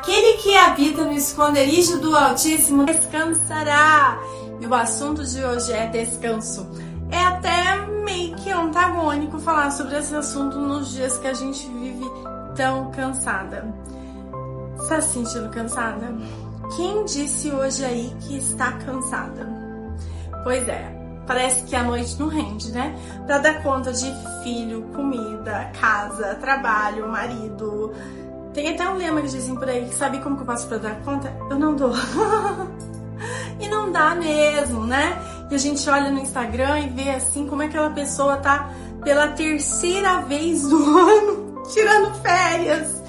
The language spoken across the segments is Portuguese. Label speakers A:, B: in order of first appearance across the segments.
A: Aquele que habita no esconderijo do Altíssimo descansará. E o assunto de hoje é descanso. É até meio que antagônico falar sobre esse assunto nos dias que a gente vive tão cansada. Está se sentindo cansada? Quem disse hoje aí que está cansada? Pois é, parece que a noite não rende, né? Pra dar conta de filho, comida, casa, trabalho, marido. Tem até um lema que dizem por aí, sabe como que eu faço pra dar conta? Eu não dou. E não dá mesmo, né? E a gente olha no Instagram e vê assim como aquela pessoa tá pela terceira vez do ano tirando férias.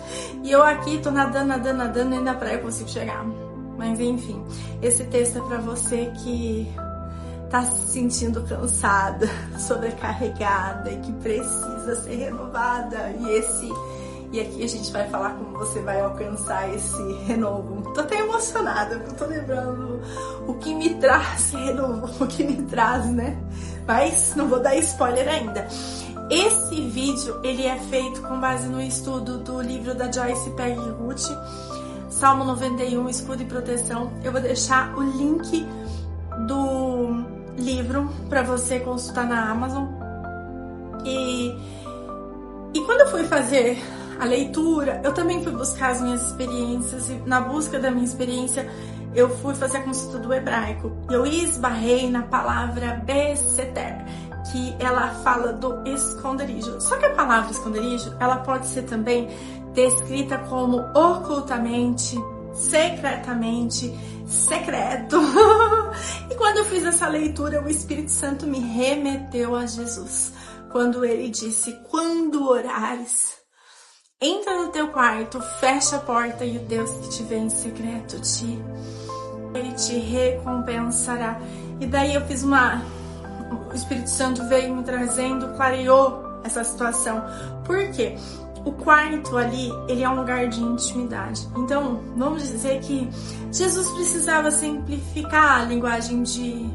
A: E eu aqui tô nadando e na praia eu consigo chegar. Mas enfim, esse texto é pra você que tá se sentindo cansada, sobrecarregada e que precisa ser renovada. E aqui a gente vai falar como você vai alcançar esse renovo. Tô até emocionada, porque eu tô lembrando o que me traz renovo, o que me traz, né? Mas não vou dar spoiler ainda. Esse vídeo, ele é feito com base no estudo do livro da Joyce Peggy Ruth, Salmo 91, Escudo e Proteção. Eu vou deixar o link do livro para você consultar na Amazon. E quando eu fui fazer a leitura, eu também fui buscar as minhas experiências e na busca da minha experiência eu fui fazer a consulta do hebraico. Eu esbarrei na palavra beseter, que ela fala do esconderijo. Só que a palavra esconderijo, ela pode ser também descrita como ocultamente, secretamente, secreto. E quando eu fiz essa leitura, o Espírito Santo me remeteu a Jesus. Quando ele disse, quando orares, entra no teu quarto, fecha a porta e o Deus que te vê em secreto ele te recompensará. E daí eu fiz o Espírito Santo veio me trazendo, clareou essa situação. Por quê? O quarto ali, ele é um lugar de intimidade. Então, vamos dizer que Jesus precisava simplificar a linguagem de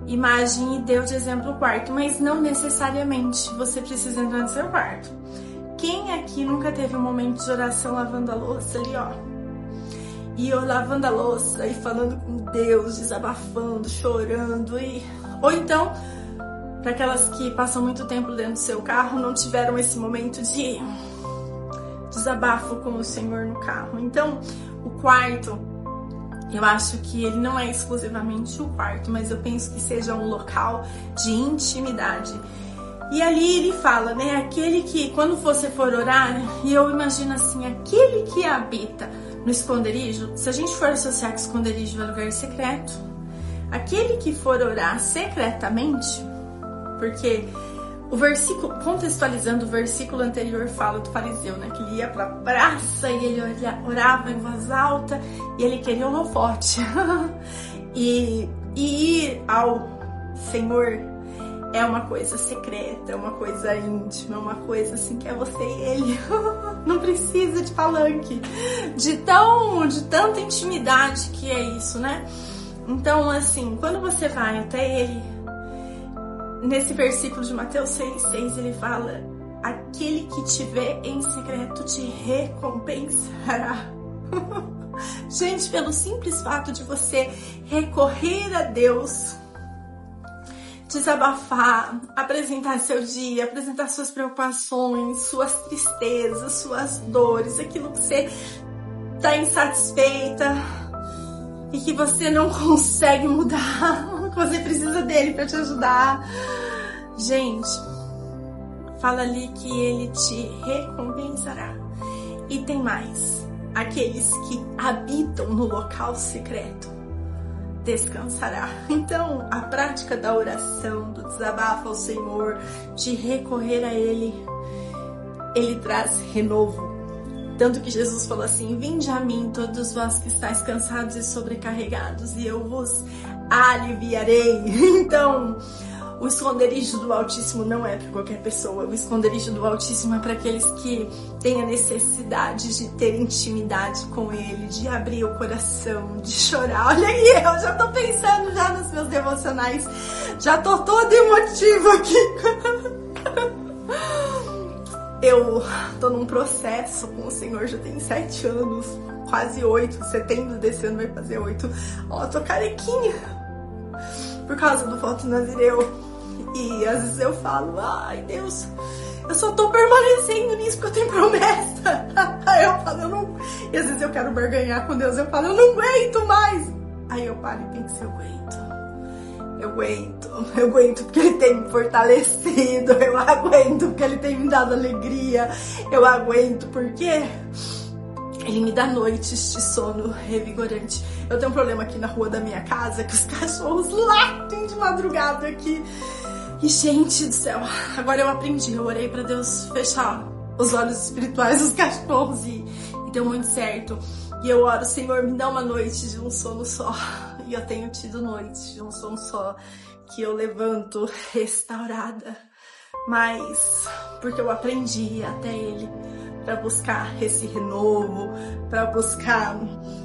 A: imagem e deu de exemplo o quarto, mas não necessariamente você precisa entrar no seu quarto. Quem aqui nunca teve um momento de oração lavando a louça ali, ó? E eu lavando a louça e falando com Deus, desabafando, chorando. Ou então, para aquelas que passam muito tempo dentro do seu carro, não tiveram esse momento de desabafo com o Senhor no carro. Então, o quarto, eu acho que ele não é exclusivamente o quarto, mas eu penso que seja um local de intimidade. E ali ele fala, né, aquele que, quando você for orar, e eu imagino assim, aquele que habita no esconderijo, se a gente for associar que esconderijo é lugar secreto, aquele que for orar secretamente, porque o versículo, contextualizando, o versículo anterior fala do fariseu, né, que ele ia pra praça e ele orava em voz alta e ele queria holofote. E ir ao Senhor é uma coisa secreta, é uma coisa íntima, é uma coisa assim que é você e ele. Não precisa de palanque, de tanta intimidade que é isso, né? Então, assim, quando você vai até ele, nesse versículo de Mateus 6,6, ele fala, aquele que te vê em secreto te recompensará. Gente, pelo simples fato de você recorrer a Deus, desabafar, apresentar seu dia, apresentar suas preocupações, suas tristezas, suas dores, aquilo que você tá insatisfeita e que você não consegue mudar, que você precisa dele para te ajudar. Gente, fala ali que ele te recompensará. E tem mais, aqueles que habitam no local secreto descansará. Então, a prática da oração, do desabafo ao Senhor, de recorrer a Ele, Ele traz renovo. Tanto que Jesus falou assim, vinde a mim todos vós que estáis cansados e sobrecarregados, e eu vos aliviarei. Então, o esconderijo do Altíssimo não é para qualquer pessoa. O esconderijo do Altíssimo é para aqueles que têm a necessidade de ter intimidade com Ele, de abrir o coração, de chorar. Olha aí, eu já tô pensando já nos meus devocionais. Já tô toda emotiva aqui. Eu tô num processo com o Senhor já tem 7 anos, quase 8, setembro desse ano vai fazer 8. Ó, tô carequinha por causa do voto nazireu. E às vezes eu falo, ai Deus, eu só tô permanecendo nisso porque eu tenho promessa. Aí eu falo, eu não... E às vezes eu quero barganhar com Deus, eu falo, eu não aguento mais. Aí eu paro e penso, eu aguento porque Ele tem me fortalecido, eu aguento porque Ele tem me dado alegria, eu aguento porque Ele me dá noites de sono revigorante. Eu tenho um problema aqui na rua da minha casa, que os cachorros latem de madrugada aqui. E, gente do céu, agora eu aprendi, eu orei pra Deus fechar os olhos espirituais dos cachorros e deu muito certo. E eu oro, Senhor, me dá uma noite de um sono só. E eu tenho tido noites de um sono só, que eu levanto restaurada. Mas porque eu aprendi até Ele pra buscar esse renovo, pra buscar...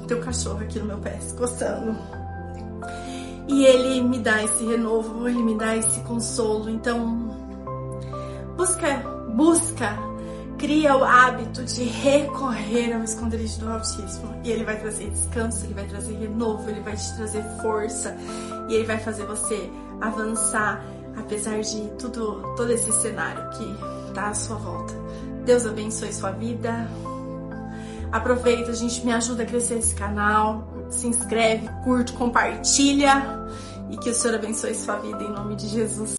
A: Tem um cachorro aqui no meu pé, se coçando. E Ele me dá esse renovo, Ele me dá esse consolo. Então, busca, cria o hábito de recorrer ao esconderijo do Altíssimo. E Ele vai trazer descanso, Ele vai trazer renovo, Ele vai te trazer força. E Ele vai fazer você avançar, apesar de todo esse cenário que tá à sua volta. Deus abençoe sua vida. Aproveita, gente, me ajuda a crescer esse canal. Se inscreve, curte, compartilha. E que o Senhor abençoe sua vida em nome de Jesus.